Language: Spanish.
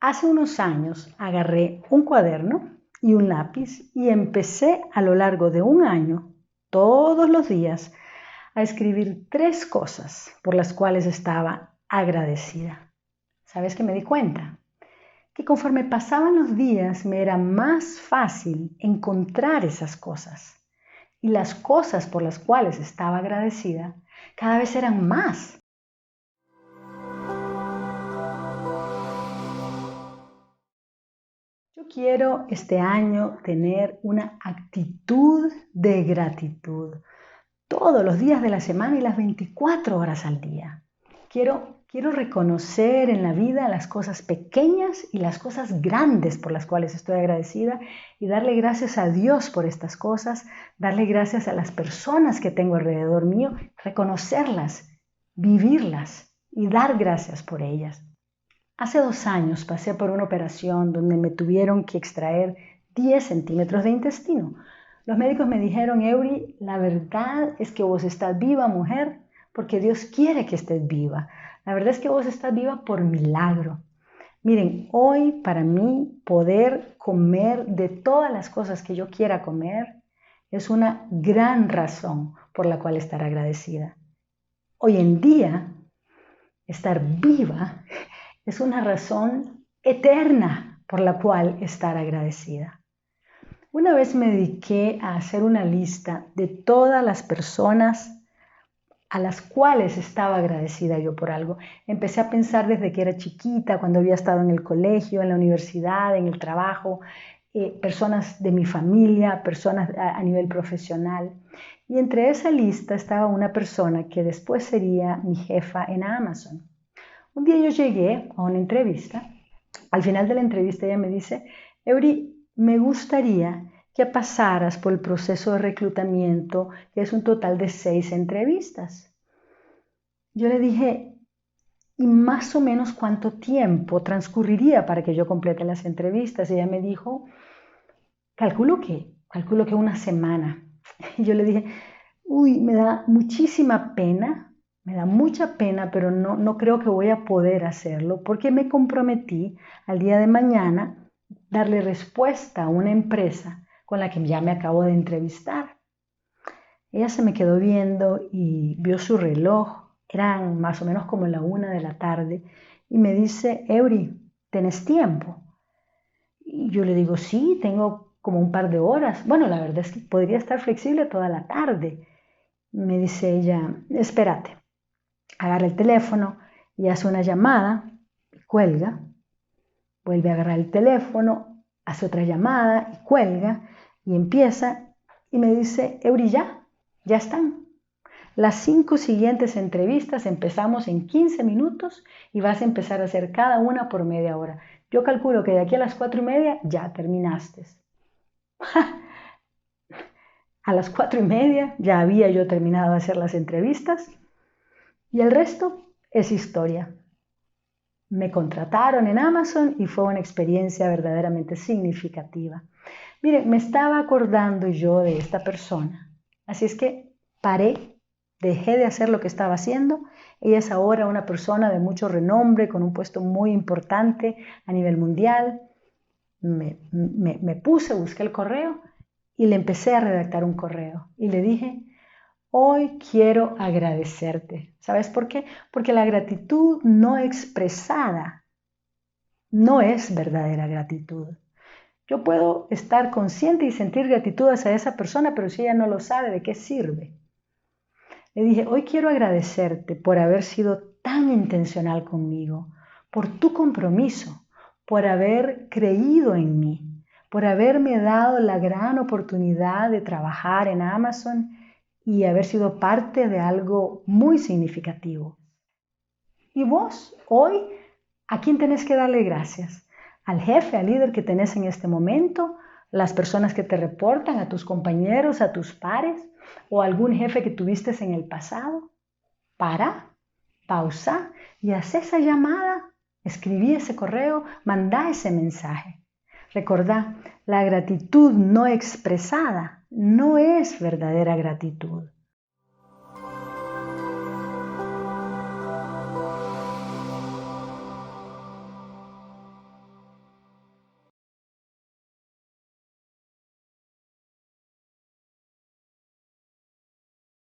Hace unos años agarré un cuaderno y un lápiz y empecé a lo largo de un año, todos los días, a escribir 3 cosas por las cuales estaba agradecida. ¿Sabes qué me di cuenta? Que conforme pasaban los días me era más fácil encontrar esas cosas. Y las cosas por las cuales estaba agradecida cada vez eran más. Yo quiero este año tener una actitud de gratitud todos los días de la semana y las 24 horas al día. Quiero reconocer en la vida las cosas pequeñas y las cosas grandes por las cuales estoy agradecida y darle gracias a Dios por estas cosas, darle gracias a las personas que tengo alrededor mío, reconocerlas, vivirlas y dar gracias por ellas. Hace 2 años pasé por una operación donde me tuvieron que extraer 10 centímetros de intestino. Los médicos me dijeron: Eury, la verdad es que vos estás viva, mujer, porque Dios quiere que estés viva. La verdad es que vos estás viva por milagro. Miren, hoy para mí poder comer de todas las cosas que yo quiera comer es una gran razón por la cual estar agradecida. Hoy en día, estar viva es una razón eterna por la cual estar agradecida. Una vez me dediqué a hacer una lista de todas las personas a las cuales estaba agradecida yo por algo. Empecé a pensar desde que era chiquita, cuando había estado en el colegio, en la universidad, en el trabajo, personas de mi familia, personas a nivel profesional. Y entre esa lista estaba una persona que después sería mi jefa en Amazon. Un día yo llegué a una entrevista. Al final de la entrevista ella me dice: Eury, me gustaría que pasaras por el proceso de reclutamiento, que es un total de 6 entrevistas. Yo le dije: ¿y más o menos cuánto tiempo transcurriría para que yo complete las entrevistas? Y ella me dijo: calculo que una semana. Y yo le dije: uy, me da muchísima pena. Me da mucha pena, pero no creo que voy a poder hacerlo porque me comprometí al día de mañana darle respuesta a una empresa con la que ya me acabo de entrevistar. Ella se me quedó viendo y vio su reloj. Eran más o menos como la 1 de la tarde y me dice: Eury, ¿tenés tiempo? Y yo le digo: sí, tengo como un par de horas. Bueno, la verdad es que podría estar flexible toda la tarde. Me dice ella: espérate. Agarra el teléfono y hace una llamada, cuelga, vuelve a agarrar el teléfono, hace otra llamada y cuelga y empieza y me dice: Eury, ya están. Las 5 siguientes entrevistas empezamos en 15 minutos y vas a empezar a hacer cada una por media hora. Yo calculo que de aquí a las 4:30 ya terminaste. A las 4:30 ya había yo terminado de hacer las entrevistas y el resto es historia. Me contrataron en Amazon y fue una experiencia verdaderamente significativa. Mire, me estaba acordando yo de esta persona, así es que paré, dejé de hacer lo que estaba haciendo. Ella es ahora una persona de mucho renombre, con un puesto muy importante a nivel mundial. Me busqué el correo y le empecé a redactar un correo y le dije: hoy quiero agradecerte. ¿Sabes por qué? Porque la gratitud no expresada no es verdadera gratitud. Yo puedo estar consciente y sentir gratitud hacia esa persona, pero si ella no lo sabe, ¿de qué sirve? Le dije: hoy quiero agradecerte por haber sido tan intencional conmigo, por tu compromiso, por haber creído en mí, por haberme dado la gran oportunidad de trabajar en Amazon y haber sido parte de algo muy significativo. Y vos, hoy, ¿a quién tenés que darle gracias? ¿Al jefe, al líder que tenés en este momento? ¿Las personas que te reportan, a tus compañeros, a tus pares? ¿O algún jefe que tuviste en el pasado? Para, pausa y haz esa llamada. Escribí ese correo, mandá ese mensaje. Recordá, la gratitud no expresada no es verdadera gratitud.